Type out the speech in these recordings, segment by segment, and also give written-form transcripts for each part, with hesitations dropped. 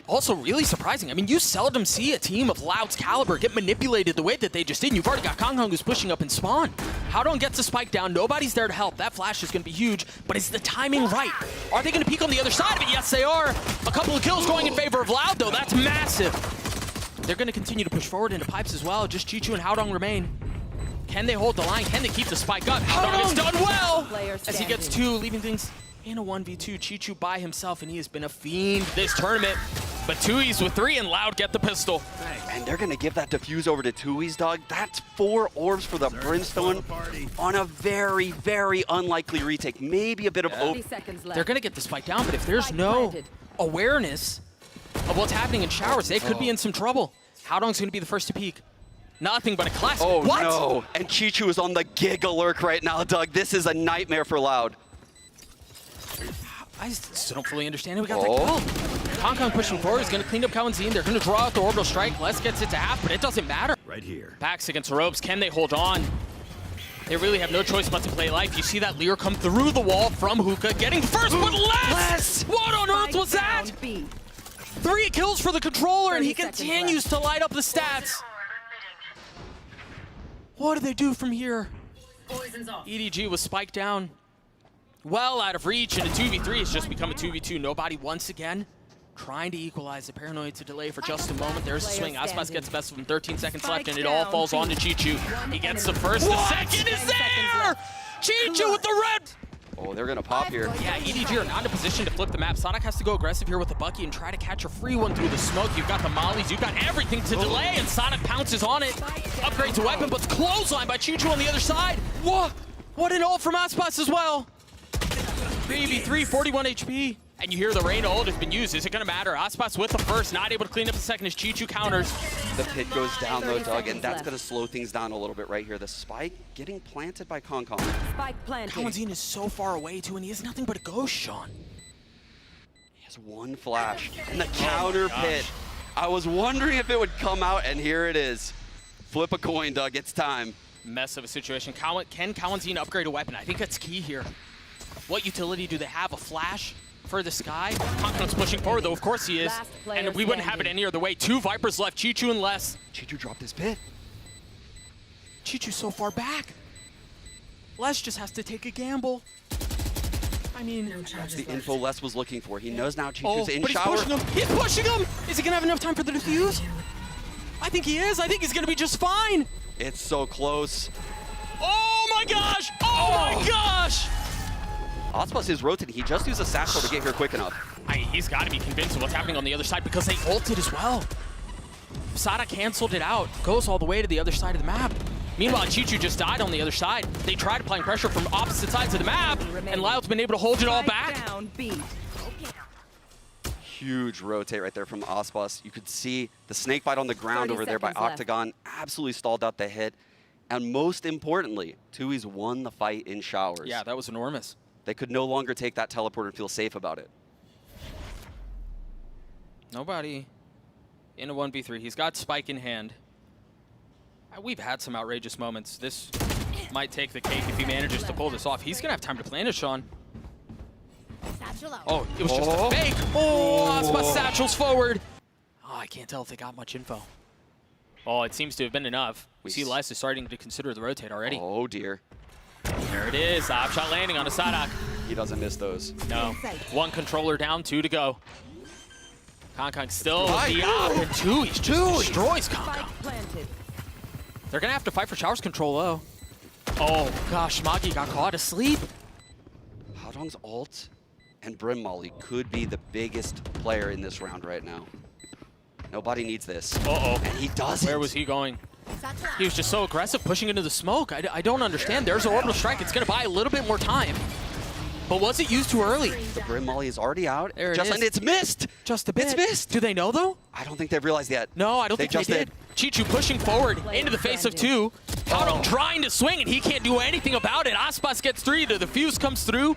also really surprising. I mean, you seldom see a team of Loud's caliber get manipulated the way that they just did. And you've already got Konghung who's pushing up in spawn. Howdong gets the spike down. Nobody's there to help. That flash is going to be huge, but is the timing right? Are they going to peek on the other side of it? Yes, they are. A couple of kills going in favor of Loud, though. That's massive. They're going to continue to push forward into pipes as well. Just Chichu and Howdong remain. Can they hold the line? Can they keep the spike up? Howdong has done well as he gets 2, leaving things in a 1v2. Chichu by himself, and he has been a fiend this tournament. But Tui's with 3, and Loud get the pistol. And they're going to give that defuse over to Tui's, dog. That's 4 orbs for the Brimstone on a very, very unlikely retake. Maybe a bit of They're going to get the spike down, but if there's no awareness of what's happening in showers, they could be in some trouble. Howdong's going to be the first to peek. Nothing but a classic. Oh, what? no. And Chichu is on the Giga Lurk right now, Doug. This is a nightmare for Loud. I still don't fully understand it. We got that kill. Konghung pushing forward. He's going to clean up Kawanzin. They're going to draw out the orbital strike. Les gets it to half, but it doesn't matter. Right here. Backs against the ropes. Can they hold on? They really have no choice but to play life. You see that Lear come through the wall from Hookah, getting first with Les! What on earth was that? 3 kills for the controller, and he continues to light up the stats. What do they do from here? EDG was spiked down. Well out of reach, and a 2v3 has just become a 2v2. Nobody once again trying to equalize. The paranoid to delay for just a moment. There's a swing. Aspas gets the best of him. 13 seconds left, and it all falls on to Chichu. He gets the first. The second is there! Chichu with the red! Oh, they're going to pop here. Yeah, EDG are not in a position to flip the map. Sonic has to go aggressive here with the Bucky and try to catch a free one through the smoke. You've got the mollies. You've got everything to delay, and Sonic pounces on it. Upgrades a weapon, but it's clothesline by Chichu on the other side. What an ult from Aspas as well. 3v3, 41 HP. And you hear the rain ult has been used. Is it going to matter? Aspas with the first, not able to clean up the second as Chichu counters. The pit goes down though, Doug, and that's going to slow things down a little bit right here. The spike getting planted by Konghung. Spike planted. Kawanzin is so far away too, and he has nothing but a ghost, Sean. He has 1 flash. And the counter pit. I was wondering if it would come out, and here it is. Flip a coin, Doug. It's time. Mess of a situation. Can Kawanzin upgrade a weapon? I think that's key here. What utility do they have? A flash for the sky? Konghung's pushing forward, though. Of course he is. And we wouldn't have it any other way. 2 Vipers left. Chichu and Les. Chichu dropped his pit. Chichu's so far back. Les just has to take a gamble. I mean, that's the info Les was looking for. He knows now Chichu's in shower. He's pushing him. He's pushing him. Is he going to have enough time for the defuse? I think he is. I think he's going to be just fine. It's so close. Oh my gosh! Oh my gosh! Aspas is rotating. He just used a satchel to get here quick enough. He's got to be convinced of what's happening on the other side because they ulted as well. Sada canceled it out, goes all the way to the other side of the map. Meanwhile, Chichu just died on the other side. They tried applying pressure from opposite sides of the map, and Loud's been able to hold it all back. Huge rotate right there from Aspas. You could see the snake bite on the ground over there by Octagon. Absolutely stalled out the hit. And most importantly, Tui's won the fight in showers. Yeah, that was enormous. They could no longer take that teleport and feel safe about it. Nobody in a 1v3. He's got Spike in hand. We've had some outrageous moments. This might take the cake if he manages to pull this off. He's going to have time to plan it, Sean. Oh, it was just a fake. Oh, Aspas satchels forward. Oh, I can't tell if they got much info. Oh, it seems to have been enough. We see Les is starting to consider the rotate already. Oh, dear. There it is. Opshot landing on a Sadak. He doesn't miss those. No. 1 controller down, 2 to go. Konghung still with the op, and Tui just destroys Konghung. They're going to have to fight for Showers control, though. Oh, gosh, Magi got caught asleep. Howdong's ult and Brim Molly could be the biggest player in this round right now. Nobody needs this. Uh-oh. And he doesn't. Where was he going? He was just so aggressive, pushing into the smoke. I don't understand. There's an orbital strike. It's going to buy a little bit more time. But was it used too early? The Brim Molly is already out. There it is. And it's missed. Just a bit. It's missed. Do they know, though? I don't think they've realized yet. No, I don't think they did. Chichu pushing forward into the face of 2. Howdong trying to swing, and he can't do anything about it. Aspas gets 3. The fuse comes through.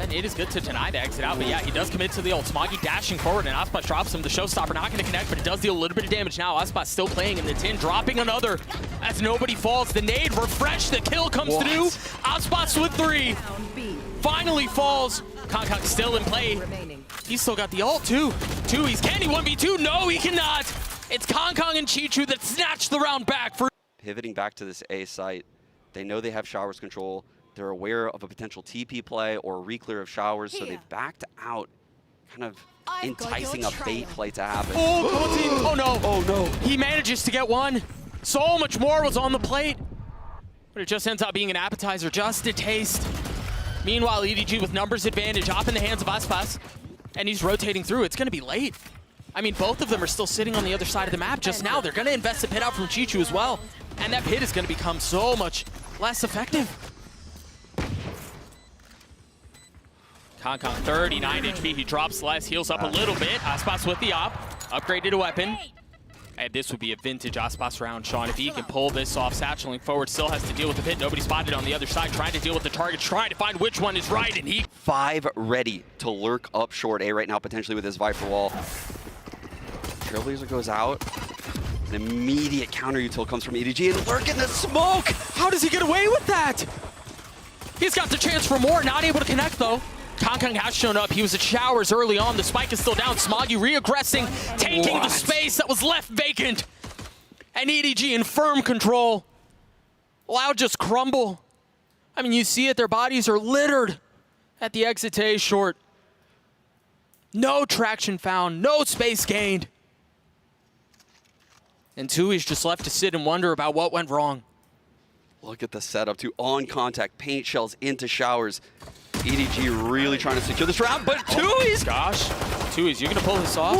And it is good to deny the exit out, but yeah, he does commit to the ult. Smoggy dashing forward, and Aspas drops him. The showstopper not going to connect, but it does deal a little bit of damage now. Aspas still playing in the tin, dropping another as nobody falls. The nade refresh, the kill comes through. Aspas with 3. Finally falls. Konghung still in play. He's still got the ult too. Tui's. Can he 1v2? No, he cannot. It's Kong and Chichu that snatched the round back for... Pivoting back to this A site, they know they have showers control. They're aware of a potential TP play or re-clear of showers, so they've backed out, kind of enticing a bait play to happen. Oh no. Oh no. He manages to get one. So much more was on the plate. But it just ends up being an appetizer, just a taste. Meanwhile, EDG with numbers advantage off in the hands of Aspas. And he's rotating through. It's going to be late. I mean, both of them are still sitting on the other side of the map just now. They're going to invest a pit out from Chichu as well. And that pit is going to become so much less effective. Kong 39 HP. He drops less, heals up a little bit. Aspas with the op. Upgraded a weapon. And this would be a vintage Aspas round, Sean. If he can pull this off, satcheling forward, still has to deal with the pit. Nobody spotted on the other side, trying to deal with the targets, trying to find which one is right, and he... 5 ready to lurk up short A right now, potentially with his Viper wall. Trailblazer goes out. An immediate counter util comes from EDG and lurk in the smoke! How does he get away with that? He's got the chance for more, not able to connect though. Kong has shown up. He was at showers early on. The spike is still down. Smoggy re-aggressing, taking the space that was left vacant. And EDG in firm control. Loud just crumble. I mean, you see it. Their bodies are littered at the exit to A short. No traction found. No space gained. And Tui's just left to sit and wonder about what went wrong. Look at the setup too. On contact, paint shells into showers. EDG really trying to secure this round, but Tui's! Gosh, Tui's, you're gonna pull this off?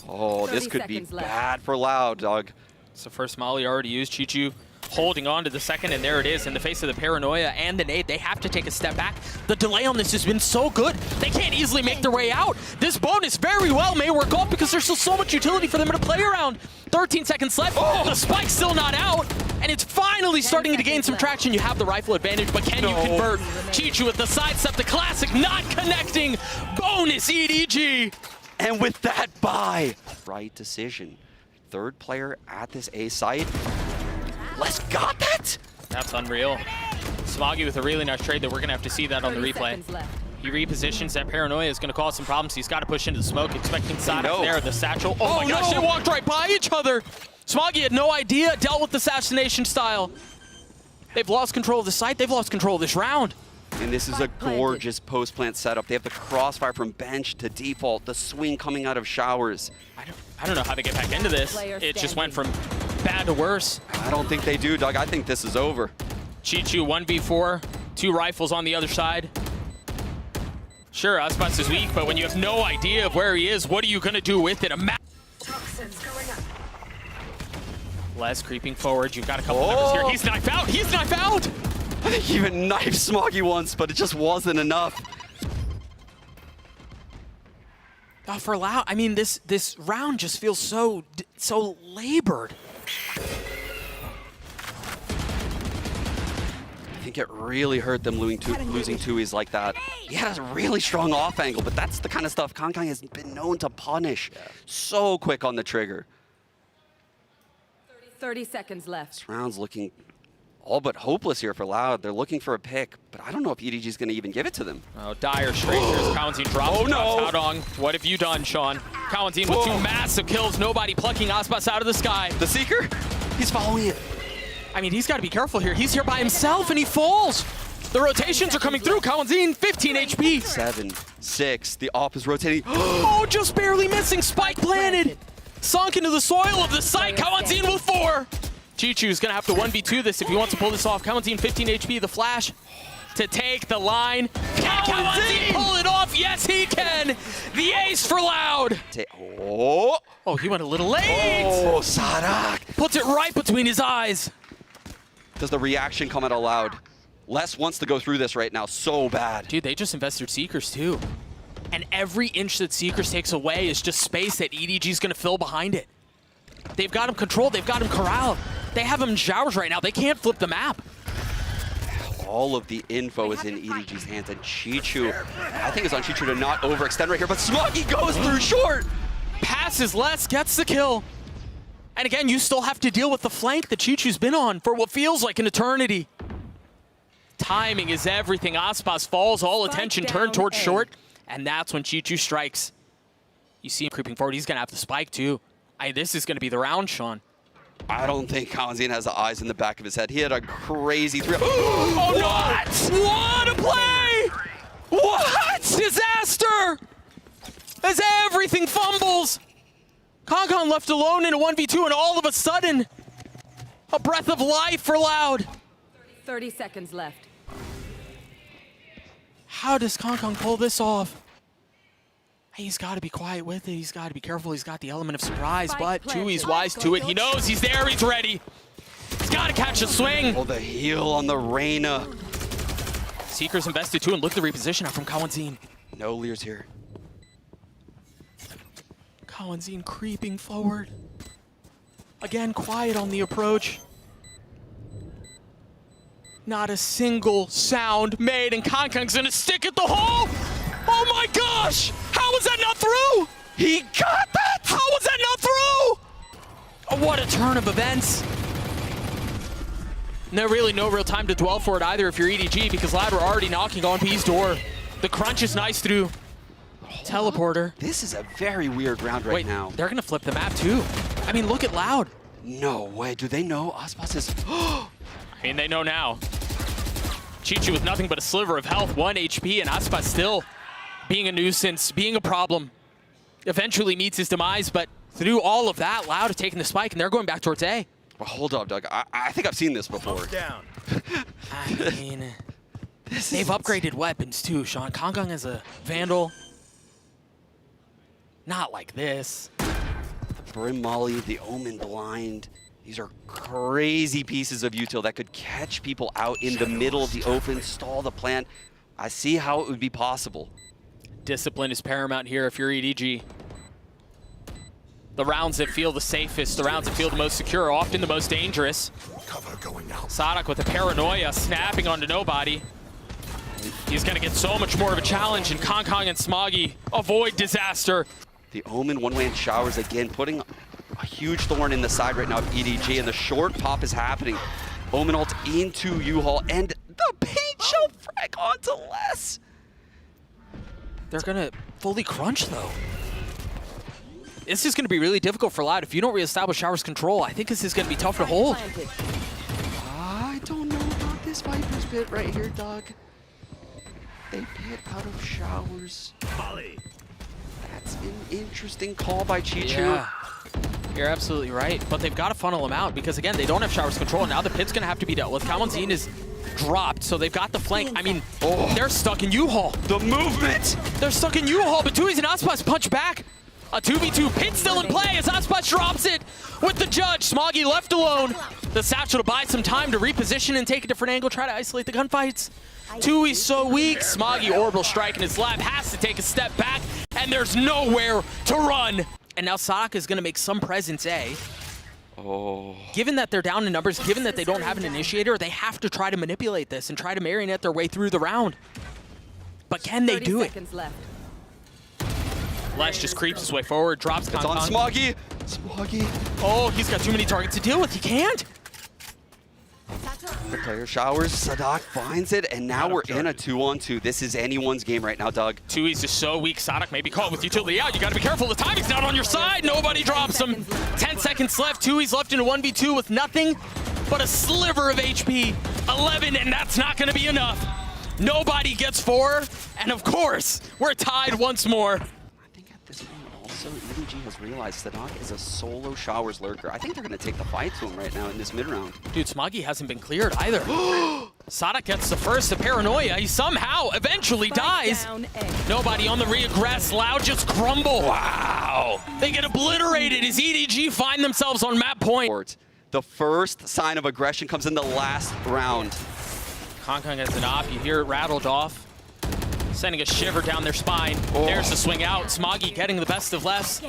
Oh, this could be bad for Loud, dog. It's the first molly already used. Chichu holding on to the second, and there it is. In the face of the paranoia and the nade, they have to take a step back. The delay on this has been so good, they can't easily make their way out. This bonus very well may work off because there's still so much utility for them to play around. 13 seconds left. Oh, the spike's still not out, and it's finally starting to gain some traction. You have the rifle advantage, but can you convert? Chichu with the sidestep, the classic, not connecting. Bonus EDG. And with that buy, right decision. Third player at this A site. Les got that? That's unreal. Smoggy with a really nice trade that we're gonna have to see that on the replay. He repositions. That paranoia is gonna cause some problems. He's gotta push into the smoke, expecting side up there, the satchel. Oh my gosh, they walked right by each other. Smoggy had no idea, dealt with the assassination style. They've lost control of the site. They've lost control of this round. And this is a gorgeous post-plant setup. They have the crossfire from bench to default, the swing coming out of showers. I don't know how to get back into this. It just went from bad to worse. I don't think they do, Doug. I think this is over. Chichu 1v4, 2 rifles on the other side. Sure, Aspas is weak, but when you have no idea of where he is, what are you gonna do with it? Les creeping forward. You've got a couple members here. He's knife out. He's knife out. I think he even knifed Smoggy once, but it just wasn't enough. For Loud, I mean, this round just feels so labored. I think it really hurt them losing Tui's like that. He had a really strong off angle, but that's the kind of stuff Kong has been known to punish. So quick on the trigger. 30 seconds left. This round's looking all but hopeless here for Loud. They're looking for a pick, but I don't know if EDG's going to even give it to them. Oh, dire strangers. Kawenzine drops out on. What have you done, Sean? Kawenzine with 2 massive kills. Nobody plucking Aspas out of the sky. The Seeker? He's following it. I mean, he's got to be careful here. He's here by himself, and he falls. The rotations are coming through. Kawenzine, 15 HP. 7, 6. The op is rotating. Oh, just barely missing. Spike planted. Sunk into the soil of the site. Kawenzine with 4. Chichu's going to have to 1v2 this if he wants to pull this off. Kawenzine, 15 HP. The flash to take the line. Can Kawenzine pull it off? Yes, he can. The ace for Loud. Oh, he went a little late. Oh, Tarik. Puts it right between his eyes. Does the reaction come out Loud? Les wants to go through this right now so bad. Dude, they just invested Seekers too. And every inch that Seekers takes away is just space that EDG's going to fill behind it. They've got him controlled. They've got him corralled. They have him in showers right now. They can't flip the map. All of the info is in EDG's hands, and Chichu, I think it's on Chichu to not overextend right here, but Smoggy goes through short. Passes less, gets the kill. And again, you still have to deal with the flank that Chichu's been on for what feels like an eternity. Timing is everything. Aspas falls, all attention turned towards short, And that's when Chichu strikes. You see him creeping forward. He's going to have the spike, too. This is going to be the round, Sean. I don't think Kanzine has the eyes in the back of his head. He had a crazy three. Oh, no! What a play! What? Disaster! As everything fumbles. Kong left alone in a 1v2, and all of a sudden, a breath of life for Loud. 30 seconds left. How does Kong pull this off? He's got to be quiet with it. He's got to be careful. He's got the element of surprise, but Tui's wise to it. He knows he's there. He's ready. He's got to catch a swing. Oh, the heal on the Reyna. Seeker's invested too, and look at the reposition out from Kawanzine. No Lear's here. Kawanzine creeping forward. Again, quiet on the approach. Not a single sound made, and Kong's gonna stick at the hole. Oh my gosh! How was that not through? He got that! How was that not through? Oh, what a turn of events. Really no real time to dwell for it either if you're EDG, because Loud were already knocking on P's door. The crunch is nice through teleporter. This is a very weird round right now. They're gonna flip the map too. I mean, look at Loud. No way. Do they know Aspas is... I mean, they know now. Chichu with nothing but a sliver of health, 1 HP, and Aspas still being a nuisance, being a problem. Eventually meets his demise, but through all of that, Loud are taking the spike, and they're going back towards A. Well, hold up, Doug. I think I've seen this before. Down. I mean, they've upgraded weapons too, Sean. Kong is a Vandal. Not like this. The Brim Molly, the Omen Blind. These are crazy pieces of util that could catch people out in the middle of the open, stall the plant. I see how it would be possible. Discipline is paramount here if you're EDG. The rounds that feel the safest, the rounds that feel the most secure are often the most dangerous. Cover going out. Sadak with a paranoia, snapping onto nobody. He's gonna get so much more of a challenge, and Kong and Smoggy avoid disaster. The Omen one-way showers again, putting a huge thorn in the side right now of EDG, and the short pop is happening. Omen ult into U-Haul, and the paint shell frag onto Less. They're gonna fully crunch though. This is gonna be really difficult for Loud. If you don't reestablish Shower's control, I think this is gonna be tough to hold. I don't know about this Viper's pit right here, Doug. They pit out of Showers. Molly. That's an interesting call by Chichu. Yeah, you're absolutely right. But they've got to funnel him out because, again, they don't have Shower's control. And now the pit's going to have to be dealt with. Kawanzine is dropped, so they've got the flank. I mean, they're stuck in U-Haul. The movement! They're stuck in U-Haul, but Tui's and Aspas punch back. A 2v2 pit still in play as Aspas drops it with the judge. Smoggy left alone. The Satchel to buy some time to reposition and take a different angle, try to isolate the gunfights. Tui's so weak. Smoggy orbital strike in his lab, has to take a step back, and there's nowhere to run. And now Sadak is going to make some presence A. Oh. Given that they're down in numbers, given that they don't have an initiator, they have to try to manipulate this and try to marionette their way through the round. But can they do it? Left. Les just creeps his way forward, drops It's on Smoggy. Smoggy. Oh, he's got too many targets to deal with. He can't. The player showers, Sadak finds it, and now we're in a 2-on-2. This is anyone's game right now, Doug. Tui's just so weak. Sadak may be caught with utility out. You gotta be careful. The timing's not on your side. Nobody drops him. 10 seconds left. Tui's left in a 1v2 with nothing but a sliver of HP. 11, and that's not gonna be enough. Nobody gets 4, and of course, we're tied once more. I think at this point also, EDG has realized Sadak is a solo Showers lurker. I think they're gonna take the fight to him right now in this mid-round. Dude, Smoggy hasn't been cleared either. Sadak gets the first, the paranoia. He somehow eventually dies. Nobody on the re-aggress. Loud just crumble. Wow. They get obliterated as EDG find themselves on map point. The first sign of aggression comes in the last round. Kong has an op. You hear it rattled off. Sending a shiver down their spine. There's the swing out. Smoggy getting the best of less.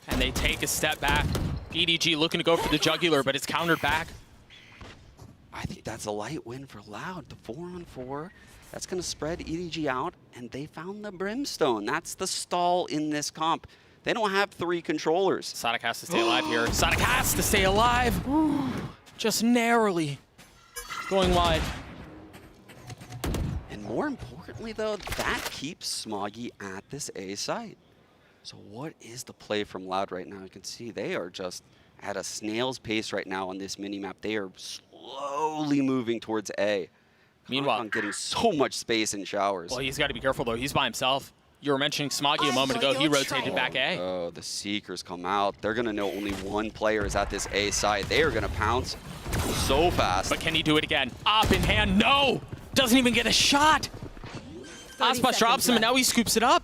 And they take a step back. EDG looking to go for the jugular, but it's countered back. I think that's a light win for Loud. The 4-on-4. That's going to spread EDG out, and they found the Brimstone. That's the stall in this comp. They don't have 3 controllers. Sadak has to stay alive here. Sadak has to stay alive. Just narrowly going wide. And more importantly, Unfortunately, though, that keeps Smoggy at this A site. So what is the play from Loud right now? You can see they are just at a snail's pace right now on this mini-map. They are slowly moving towards A. Meanwhile, getting so much space in showers. Well, he's got to be careful, though. He's by himself. You were mentioning Smoggy a moment ago. He rotated back A. Oh, the Seekers come out. They're going to know only one player is at this A site. They are going to pounce so fast. But can he do it again? Op in hand. No! Doesn't even get a shot. aspas drops him, and now he scoops it up.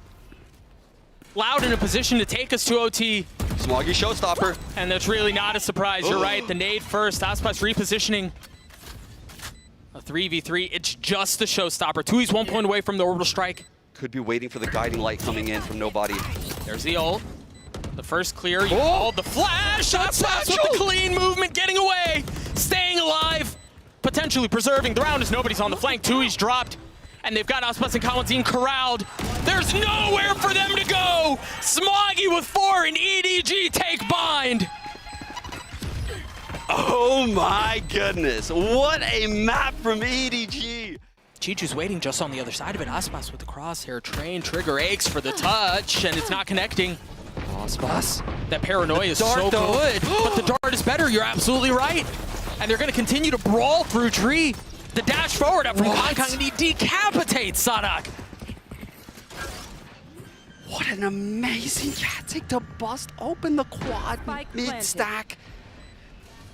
Loud in a position to take us to OT. Smoggy showstopper. And that's really not a surprise. You're right. The nade first. aspas repositioning. A 3v3. It's just the showstopper. Tui's 1 point away from the orbital strike. Could be waiting for the guiding light coming in from nobody. There's the ult. The first clear. Oh, the flash! aspas with the clean movement, getting away, staying alive, potentially preserving the round as nobody's on the flank. Tui's dropped, and they've got aspas and Kawanzin corralled. There's nowhere for them to go. Smoggy with 4 and EDG take bind. Oh my goodness! What a map from EDG! Chichu's waiting just on the other side of it. aspas with the crosshair train. Trigger aches for the touch, and it's not connecting. aspas. That paranoia is so good, but the dart is better. You're absolutely right. And they're going to continue to brawl through tree. The dash forward up from Kong, and he decapitates Sadak. What an amazing tactic to bust open the quad mid-stack.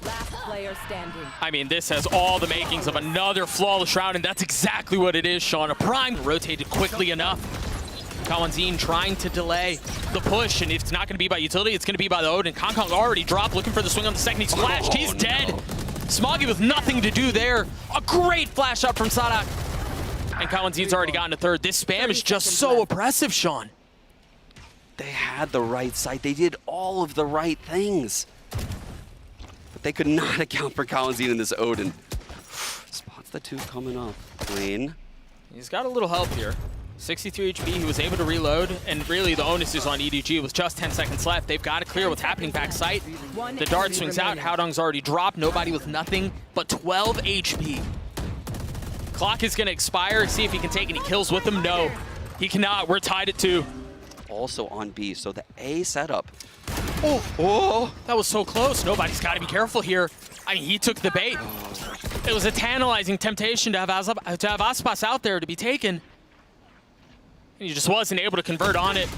Last player standing. I mean, this has all the makings of another flawless round, and that's exactly what it is, Sean. A prime rotated quickly enough. Kawanzin trying to delay the push, and if it's not going to be by utility, it's going to be by the Odin. Kong already dropped, looking for the swing on the second. He's flashed. He's dead. Smoggy with nothing to do there. A great flash up from Sadak. And Kawanzin's already gotten a third. This spam is just so oppressive, Sean. They had the right sight. They did all of the right things. But they could not account for Kawanzin in this Odin. Spots the 2 coming up. Lane. He's got a little help here. 63 HP, he was able to reload, and really the onus is on EDG with just 10 seconds left. They've got to clear what's happening back site. The dart swings out, Haodong's already dropped, nobody with nothing but 12 HP. Clock is going to expire, see if he can take any kills with him. No, he cannot. We're tied at 2. Also on B, so the A setup. Oh, that was so close. Nobody's got to be careful here. I mean, he took the bait. It was a tantalizing temptation to have aspas out there to be taken. He just wasn't able to convert on it.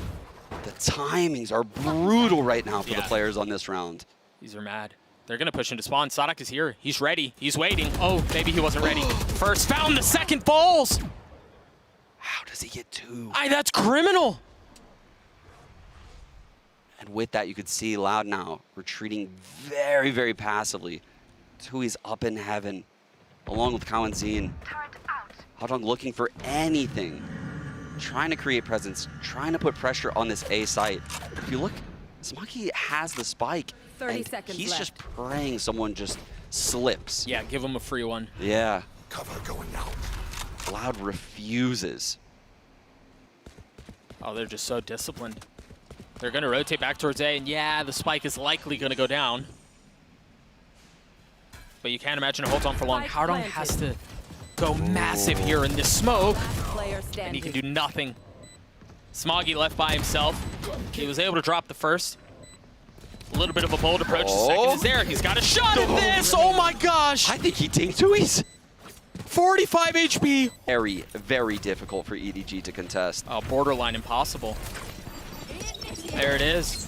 The timings are brutal right now for the players on this round. These are mad. They're going to push into spawn. Sadak is here. He's ready. He's waiting. Oh, maybe he wasn't ready. First found, the second falls. How does he get 2? That's criminal. And with that, you could see Loud now retreating very, very passively. Tui's up in heaven, along with Kawanzin. Haodong looking for anything. Trying to create presence, trying to put pressure on this A site. But if you look, Smoggy has the spike. 30 seconds he's left. just praying someone just slips. Yeah, give him a free one. Yeah. Cover going out. Loud refuses. Oh, they're just so disciplined. They're going to rotate back towards A, and yeah, the spike is likely going to go down. But you can't imagine it holds on for long. Haodong has to go massive here in this smoke, and he can do nothing. Smoggy left by himself. He was able to drop the first. A little bit of a bold approach. The second is there. He's got a shot at this. Oh my gosh. I think he tanked Tui's. 45 HP. Very, very difficult for EDG to contest. Oh, borderline impossible. There it is.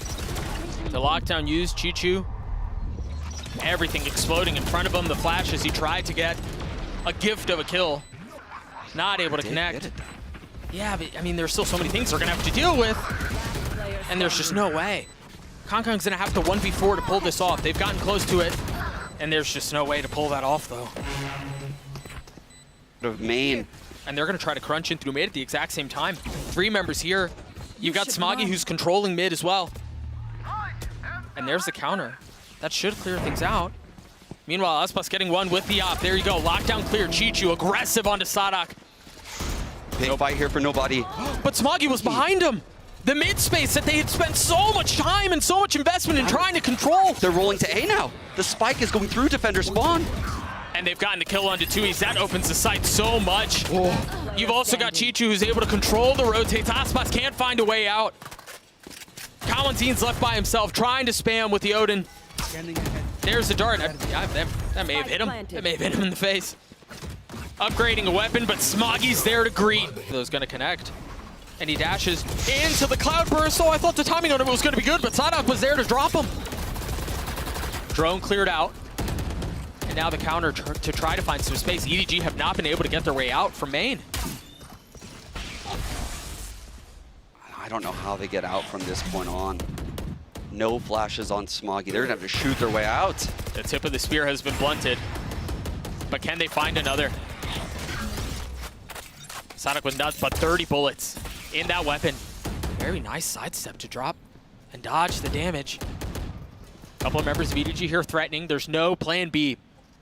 The lockdown used, Chichu. Everything exploding in front of him. The flash as he tried to get a gift of a kill. Not able to connect. Yeah, but I mean, there's still so many things they're gonna have to deal with. And there's just no way. Kong's gonna have to 1v4 to pull this off. They've gotten close to it. And there's just no way to pull that off, though. Main. And they're gonna try to crunch in through mid at the exact same time. 3 members here. You've got Smoggy who's controlling mid as well. And there's the counter. That should clear things out. Meanwhile, aspas getting one with the op. There you go. Lockdown clear. Chichu aggressive onto Sadak. Big fight here for nobody. But Smoggy was behind him. The mid space that they had spent so much time and so much investment in trying to control. They're rolling to A now. The spike is going through defender spawn. And they've gotten the kill onto Tui's. That opens the site so much. You've also got Chichu who's able to control the rotates. Aspas can't find a way out. Kalantin's left by himself, trying to spam with the Odin. There's the dart. That may have hit him. That may have hit him in the face. Upgrading a weapon, but Smoggy's there to greet. Those gonna connect. And he dashes into the cloud burst. So I thought the timing on it was gonna be good, but Sadak was there to drop him. Drone cleared out. And now the counter to try to find some space. EDG have not been able to get their way out from main. I don't know how they get out from this point on. No flashes on Smoggy. They're gonna have to shoot their way out. The tip of the spear has been blunted. But can they find another? Sadak with nuts, but 30 bullets in that weapon. Very nice sidestep to drop and dodge the damage. Couple of members of EDG here threatening. There's no plan B.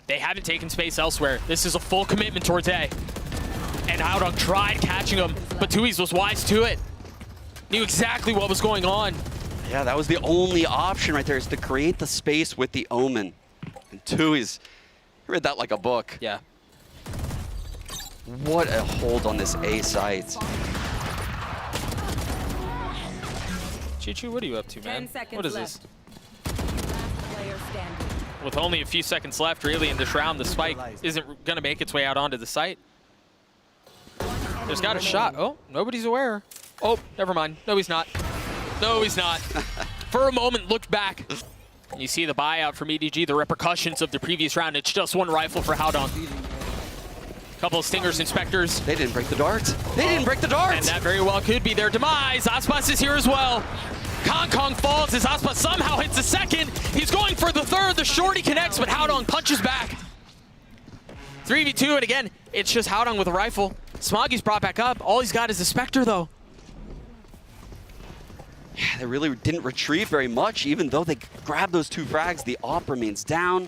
They haven't taken space elsewhere. This is a full commitment towards A. And Haodong tried catching him, but Tui's was wise to it. Knew exactly what was going on. Yeah, that was the only option right there, is to create the space with the Omen. And Tui's, read that like a book. Yeah. What a hold on this A site. Chichu, what are you up to, 10 man? seconds What is left. this? Last player standing. With only a few seconds left, really, in this round, the spike isn't going to make its way out onto the site. There's got a shot. Oh, nobody's aware. Oh, never mind. No, he's not. No, he's not. For a moment, looked back. And you see the buyout from EDG, the repercussions of the previous round. It's just one rifle for Haodong. Couple of stingers, inspectors. They didn't break the dart. They didn't break the dart. And that very well could be their demise. Aspas is here as well. Kong falls as Aspas somehow hits the second. He's going for the third. The shorty connects, but Haodong punches back. 3v2, and again, it's just Haodong with a rifle. Smoggy's brought back up. All he's got is a Spectre, though. Yeah, they really didn't retrieve very much, even though they grabbed those 2 frags. The op remains down.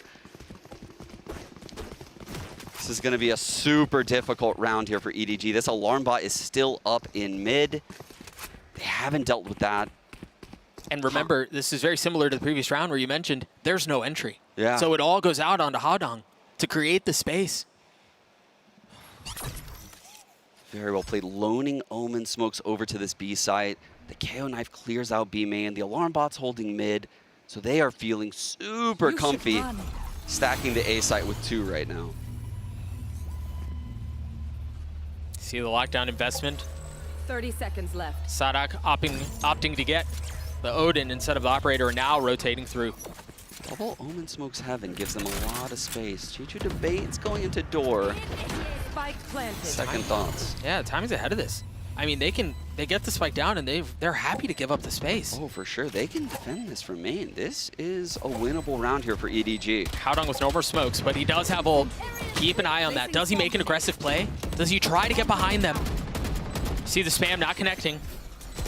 This is going to be a super difficult round here for EDG. This alarm bot is still up in mid. They haven't dealt with that. And remember, this is very similar to the previous round where you mentioned there's no entry. Yeah. So it all goes out onto Haodong to create the space. Very well played. Loaning Omen smokes over to this B site. The KO knife clears out B main. The alarm bot's holding mid. So they are feeling super comfy, stacking the A site with 2 right now. See the lockdown investment. 30 seconds left. Sadak opting to get the Odin instead of the operator, and now rotating through. Double Omen smokes heaven, gives them a lot of space. Chichu debates going into door. Spike planted. Second thoughts. Yeah, timing's ahead of this. I mean, they get the spike down, and they're happy to give up the space. Oh, for sure. They can defend this from main. This is a winnable round here for EDG. Haodong with no more smokes, but he does have ult. Keep an eye on that. Does he make an aggressive play? Does he try to get behind them? See the spam not connecting.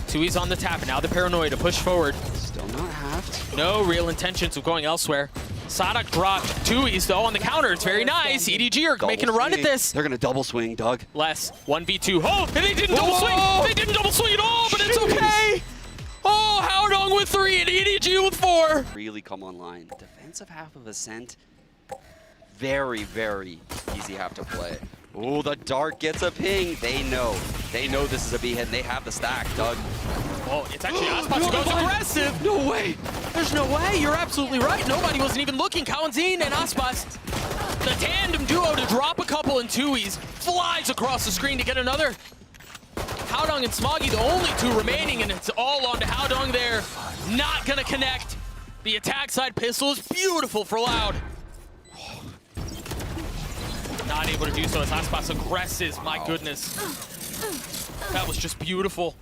Tui's on the tap, and now the paranoia to push forward. Still not halved. No real intentions of going elsewhere. Sadak dropped Tui's, though, on the counter. It's very nice. EDG are making a run at this. They're going to double swing, Doug. Less. 1v2. Oh, and they didn't double swing. They didn't double swing at all, but it's okay. Oh, Haodong with 3 and EDG with 4. Really come online. Defensive half of Ascent. Very, very easy half to play. Oh, the dart gets a ping. They know. They know this is a B hit, and they have the stack, Doug. Oh, it's actually Aspas who goes aggressive. No way. There's no way. You're absolutely right. Nobody wasn't even looking. Kalantin and Aspas. The tandem duo to drop a couple in Tui's. Flies across the screen to get another. Haodong and Smoggy, the only 2 remaining, and it's all on to Haodong there. Not going to connect. The attack side pistol is beautiful for Loud. Not able to do so as Aspas aggressive. My goodness. That was just beautiful.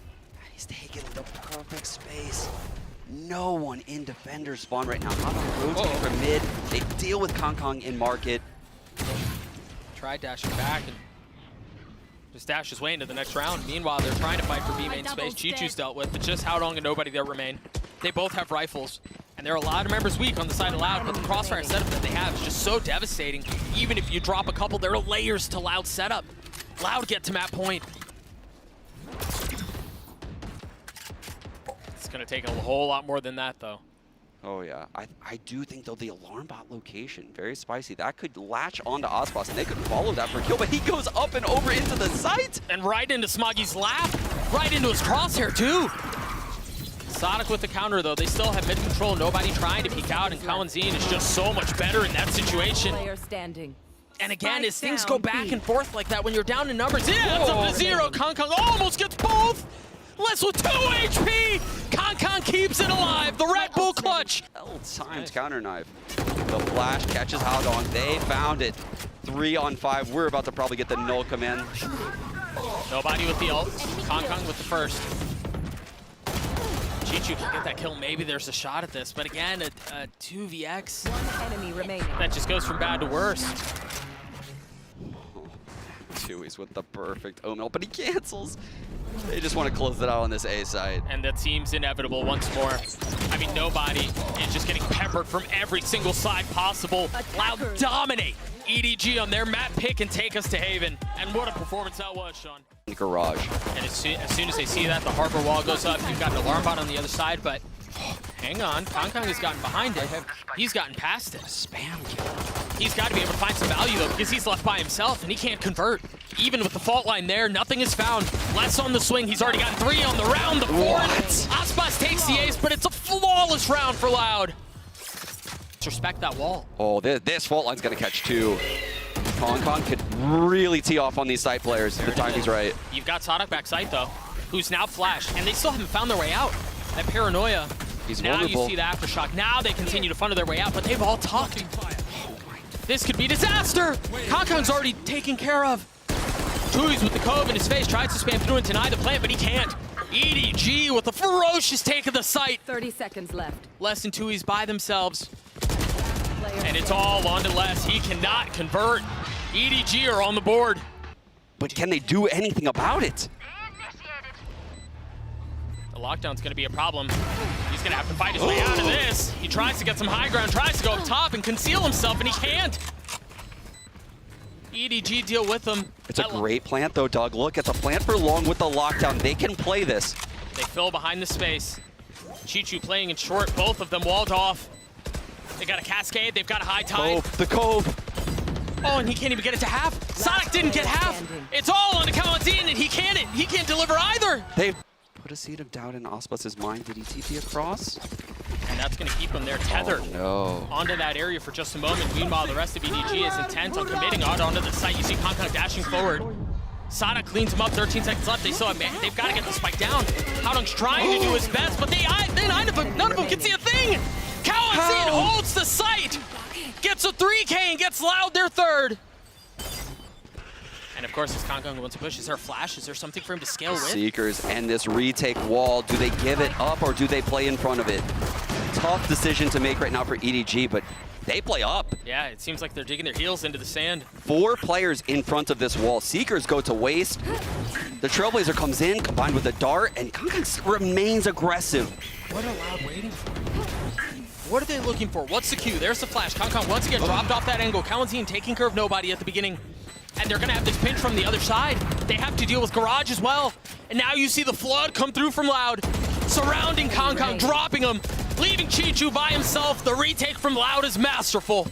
He's taking the perfect space. No one in defender spawn right now. Haodong rotating from mid. They deal with Kong in market. Tried dashing back and just dashed his way into the next round. Meanwhile, they're trying to fight for B main space. Chichu's dealt with, but just Haodong and nobody there remain. They both have rifles, and there are a lot of members weak on the side of Loud, but the crossfire setup that they have is just so devastating. Even if you drop a couple, there are layers to Loud setup. Loud get to map point. It's going to take a whole lot more than that, though. Oh yeah, I do think though the alarm bot location, very spicy. That could latch onto Ospas and they could follow that for a kill, but he goes up and over into the site. And right into Smoggy's lap, right into his crosshair too. Sonic with the counter though, they still have mid control, nobody trying to peek out, and kyadea is just so much better in that situation. Player standing. And again, as things down, go back B. and forth like that when you're down in numbers, yeah, it's up to 0. Kong almost gets both. Less with 2 HP. Kong keeps it alive. The Red Bull clutch. Times counter knife. The flash catches Haudong. They found it. 3 on 5. We're about to probably get the null command. Nobody with the ult. Kong with the first. Chichu can get that kill. Maybe there's a shot at this. But again, a 2vx. One enemy remaining. That just goes from bad to worse. Chewy's with the perfect omen, but he cancels. They just want to close it out on this A side. And that seems inevitable once more. I mean, nobody is just getting peppered from every single side possible. Loud dominate EDG on their map pick and take us to Haven. And what a performance that was, Sean. Garage. And as soon as they see that, the harbor wall goes up. You've got an alarm bot on the other side, but hang on. Kong has gotten behind it. He's gotten past it. Spam kill. He's got to be able to find some value, though, because he's left by himself, and he can't convert. Even with the fault line there, nothing is found. Less on the swing. He's already gotten 3 on the round. The 4th. Ospas takes the ace, but it's a flawless round for Loud. Let's respect that wall. Oh, this fault line's going to catch 2. Kong could really tee off on these side players if the timing's right. You've got Sonic back site, though, who's now flashed, and they still haven't found their way out. That paranoia. He's now vulnerable. You see the aftershock. Now they continue to funnel their way out, but they've all tucked. This could be disaster. Kong's already taken care of. Tui's with the cove in his face, tries to spam through and deny the plant, but he can't. EDG with a ferocious take of the site. 30 seconds left. Less than Tui's by themselves. Player And it's all on to Les. He cannot convert. EDG are on the board. But can they do anything about it? The lockdown's gonna be a problem. He's gonna have to fight his way out of this. He tries to get some high ground, tries to go up top and conceal himself, and he can't. EDG deal with him. It's a great plant though, Doug. Look at the plant for long with the lockdown. They can play this. They fill behind the space. Chichu playing in short, both of them walled off. They got a cascade, they've got a high tide. The cove. Oh, and he can't even get it to half. Sonic didn't get half. It's all on the kyadea, and he can't deliver either. They've put a seed of doubt in Ospas's mind. Did he TP across? And that's gonna keep him there tethered. Oh, no. Onto that area for just a moment. Meanwhile, the rest of EDG is intent on committing out onto the site. You see Kong dashing forward. Sonic cleans him up, 13 seconds left. They still have, they've got to get the spike down. Haudong's trying to do his best, but none of them can see a thing. kyadea holds the site, gets a 3K and gets Loud their 3rd. And of course, as Kong wants to push, is there a flash? Is there something for him to scale with? Seekers and this retake wall. Do they give it up or do they play in front of it? Tough decision to make right now for EDG, but they play up. Yeah, it seems like they're digging their heels into the sand. 4 players in front of this wall. Seekers go to waste. The Trailblazer comes in, combined with the dart, and Kong remains aggressive. What are Loud waiting for? What are they looking for? What's the cue? There's the flash. Kong once again dropped off that angle. kyadea taking care of nobody at the beginning. And they're gonna have this pinch from the other side. They have to deal with Garage as well. And now you see the flood come through from Loud, surrounding Kong, dropping him, leaving Chichu by himself. The retake from Loud is masterful.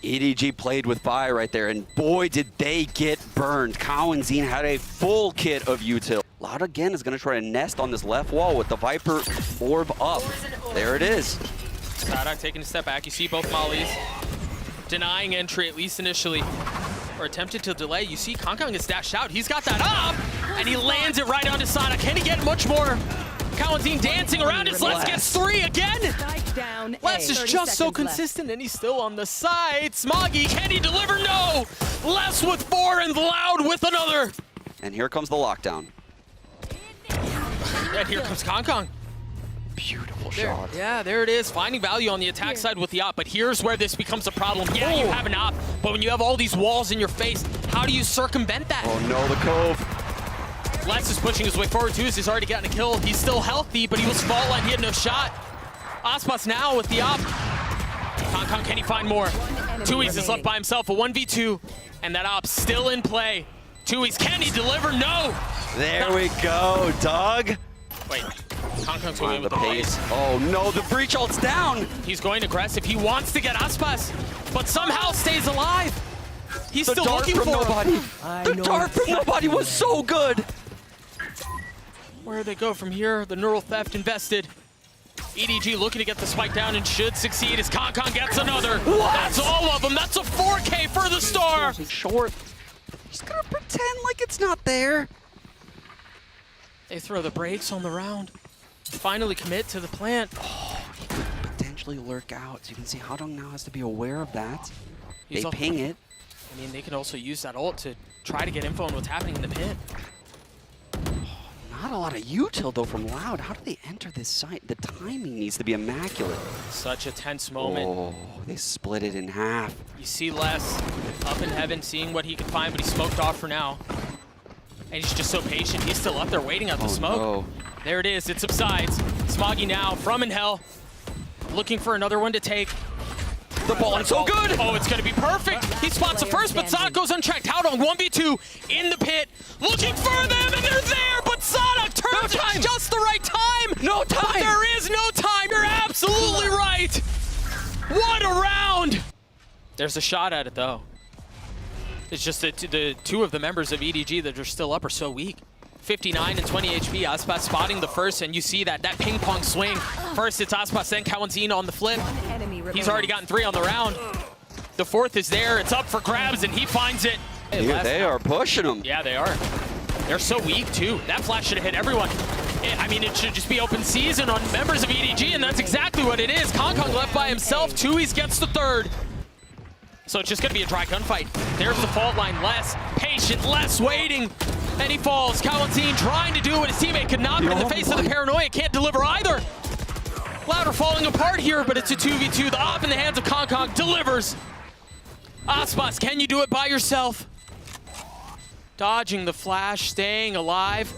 EDG played with fire right there, and boy, did they get burned. kyadea had a full kit of util. Loud again is gonna try to nest on this left wall with the Viper orb up. There it is. Shroud taking a step back. You see both mollies denying entry, at least initially, or attempted to delay. You see Kong gets dashed out. He's got that up, and he lands it right onto Sonic. Can he get much more? kyadea dancing around as Les gets 3 again. Spike down. Les is just so consistent, and he's still on the side. Smoggy, can he deliver? No! Les with 4 and Loud with another. And here comes the lockdown. And here comes Kong. Beautiful shot. Yeah, there it is. Finding value on the attack side with the op, but here's where this becomes a problem. Yeah, you have an op, but when you have all these walls in your face, how do you circumvent that? Oh no, the cove. Les is pushing his way forward too, as he's already gotten a kill. He's still healthy, but he was fault line. He had no shot. Ospas now with the op. Kong, can he find more? Tui's is left by himself, a 1v2, and that op's still in play. Tui's, can he deliver? No! There we go, Doug. Wait, Kongkong's going in with the pace. Oh no, the breach ult's down. He's going aggressive. He wants to get Aspas, but somehow stays alive. He's The still dart looking from for him. nobody. The dart from nobody was so good. Where do they go from here? The neural theft invested. EDG looking to get the spike down and should succeed as Kongkong gets another. What? That's all of them. That's a 4K for the star. Short. He's gonna pretend like it's not there. They throw the brakes on the round. Finally commit to the plant. Oh, he could potentially lurk out. So you can see Hadong now has to be aware of that. He's They up- ping it. I mean, they can also use that ult to try to get info on what's happening in the pit. Not a lot of util though from Loud. How do they enter this site? The timing needs to be immaculate. Such a tense moment. Oh, they split it in half. You see Les up in heaven seeing what he can find, but he's smoked off for now. And he's just so patient. He's still up there waiting out the smoke. No. There it is. It subsides. Smoggy now from in hell, looking for another one to take. The ball is so good. Oh, it's going to be perfect. He spots the first, but Sadak goes unchecked. Hadong 1v2 in the pit, looking for them, and they're there, but Sadak turns at just the right time. No time. But there is no time. You're absolutely right. What a round. There's a shot at it, though. It's just that the two of the members of EDG that are still up are so weak. 59 and 20 HP. Aspas spotting the first, and you see that ping pong swing. First it's Aspas, then Kawanzin on the flip. He's already gotten 3 on the round. The fourth is there. It's up for grabs, and he finds it. Here they are pushing him. Yeah, they are. They're so weak, too. That flash should have hit everyone. I mean, it should just be open season on members of EDG, and that's exactly what it is. Kongkong left by himself. Tui's gets the third. So it's just going to be a dry gunfight. There's the fault line. Less patient, less waiting. And he falls. Kawanzin trying to do what his teammate could not, but in the face of the paranoia, can't deliver either. Louder falling apart here, but it's a 2v2. The op in the hands of Kongkong delivers. Aspas, can you do it by yourself? Dodging the flash, staying alive.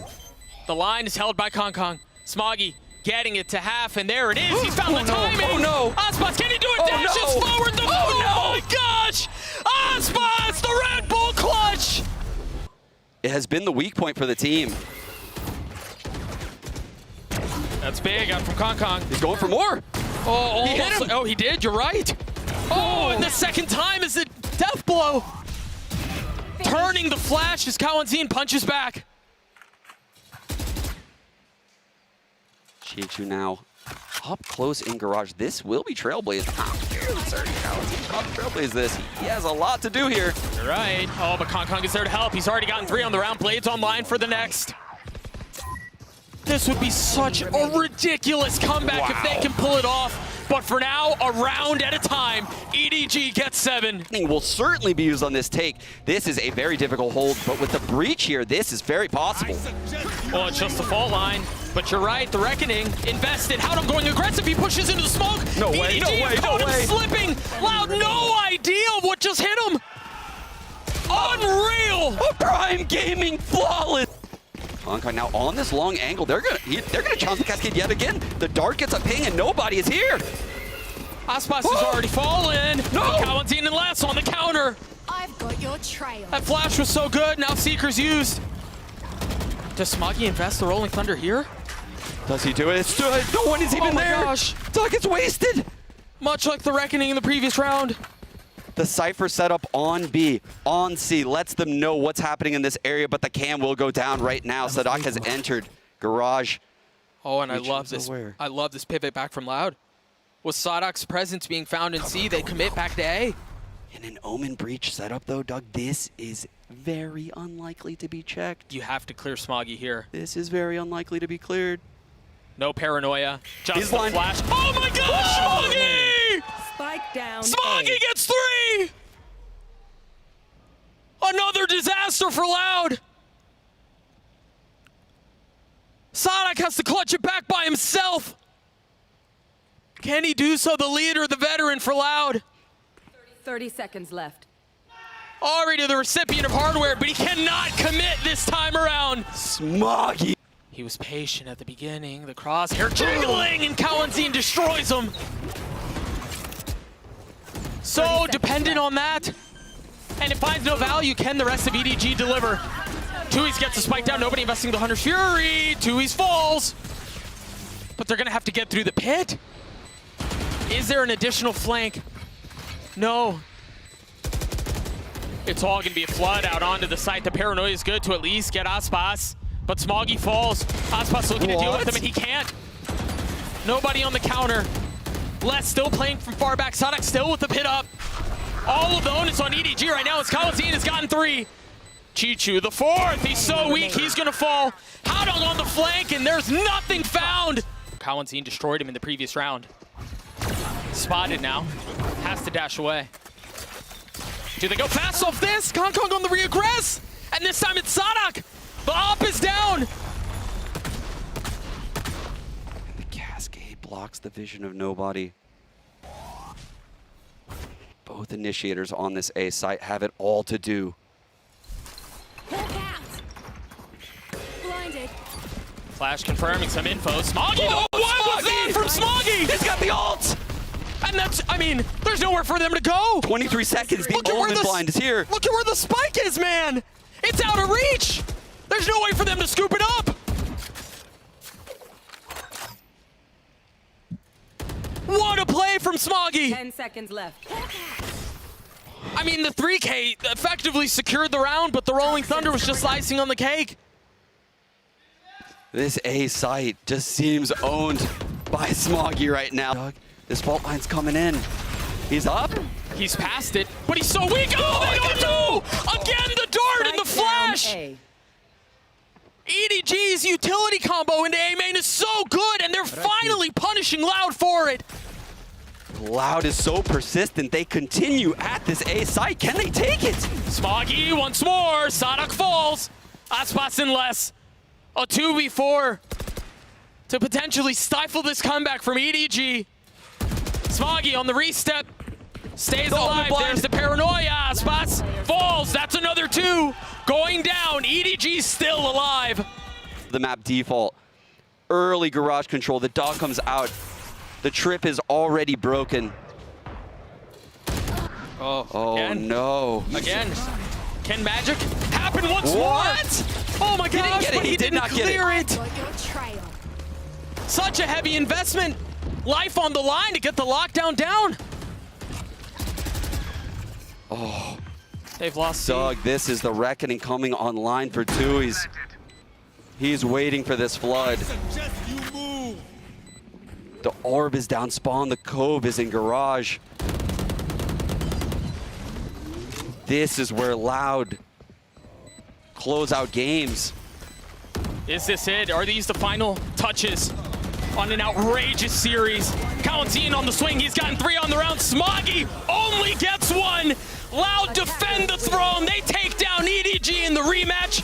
The line is held by Kongkong. Smoggy getting it to half, and there it is. He's found the timing. Oh no! Aspas, can he do it? Dashes forward. Oh my gosh! Aspas, the Red Bull clutch! It has been the weak point for the team. That's big out from Kongkong. He's going for more. Oh, He hit him. Oh, he did. You're right. Oh, and the second time is a death blow. Turning the flash as Kawanzin punches back. Chichu now up close in garage. This will be trailblazed. I'm fairly certain Kawanzin trailblaze this. He has a lot to do here. You're right. Oh, but Kongkong is there to help. He's already gotten 3 on the round. Blades online for the next. This would be such a ridiculous comeback if they can pull it off. But for now, a round at a time, EDG gets 7. Will certainly be used on this take. This is a very difficult hold, but with the breach here, this is very possible. Well, it's just the fault line. But you're right, the Reckoning invested. Hadong going aggressive. He pushes into the smoke. No way, no way, no way. Slipping. Loud, no idea what just hit him. Unreal. A Prime Gaming flawless. Kongkong now on this long angle. They're gonna challenge the cascade yet again. The dart gets a ping and nobody is here. Aspas has already fallen. No. Kawanzin and Les on the counter. I've got your trail. That flash was so good. Now Seeker's used. Does Smoggy invest the Rolling Thunder here? Does he do it? It's stood. No one is even there. Oh my gosh. Dog gets wasted. Much like the Reckoning in the previous round. The Cypher setup on B, on C, lets them know what's happening in this area, but the cam will go down right now. Sadak has entered garage. Oh, and I Reach love is this. aware. I love this pivot back from Loud. With Sadak's presence being found in C, they commit back to A. In an Omen breach setup, though, Doug, this is very unlikely to be checked. You have to clear Smoggy here. This is very unlikely to be cleared. No paranoia. Just He's the blind. flash. Oh my gosh, Smoggy! Spike down. Smoggy gets 3! Another disaster for Loud. Sadak has to clutch it back by himself. Can he do so? The leader, the veteran for Loud. 30 seconds left. Already the recipient of hardware, but he cannot commit this time around. Smoggy. He was patient at the beginning. The crosshair jiggling, and Kawanzin destroys him. So dependent on that. And it finds no value. Can the rest of EDG deliver? Tui's gets a spike down. Nobody investing the Hunter's Fury. Tui's falls. But they're gonna have to get through the pit. Is there an additional flank? No. It's all gonna be a flood out onto the site. The paranoia is good to at least get Aspas. But Smoggy falls. Aspas looking to deal with him and he can't. Nobody on the counter. Les still playing from far back. Sadak still with the pit up. All of the onus on EDG right now as Kalazine has gotten 3. Chichu, the 4th. He's so weak, he's gonna fall. Haudong on the flank, and there's nothing found. Kalazine destroyed him in the previous round. Spotted now. Has to dash away. Do they go fast off this? Kong Kong on the reaggress. And this time it's Sadak. The op is down. The cascade blocks the vision of nobody. Both initiators on this A site have it all to do. Hawk out. Blinded. Flash confirming some info. Smoggy, what was that from Smoggy? He's got the ult! And that's, I mean, there's nowhere for them to go. 23 seconds, the Omen blind is here. Look at where the spike is, man. It's out of reach. There's no way for them to scoop it up. What a play from Smoggy. 10 seconds left. I mean, the 3K effectively secured the round, but the Rolling Thunder was just icing on the cake. This A site just seems owned by Smoggy right now. This fault line's coming in. He's up. He's past it, but he's so weak. Oh, they go two! Again, the dart and the flash! EDG's utility combo into A main is so good, and they're finally punishing Loud for it. Loud is so persistent, they continue at this A site. Can they take it? Smoggy once more, Sadak falls. Aspas and less. A 2v4 to potentially stifle this comeback from EDG. Smoggy on the re-step, stays alive. There's the paranoia. Aspas falls, that's another 2. Going down, EDG's still alive. The map default, early garage control, the dog comes out. The trip is already broken. Oh again. No. Again, can magic happen once more? What? Oh my gosh, get it. but he did not clear it. Got your trail. Such a heavy investment. Life on the line to get the lockdown down. Oh. They've lost Doug, this is the reckoning coming online for two. He's waiting for this flood. The orb is down spawn, the cove is in garage. This is where Loud close out games. Is this it? Are these the final touches on an outrageous series? Kalazine on the swing, he's gotten 3 on the round. Smoggy only gets 1. Loud defend the throne. They take down EDG in the rematch.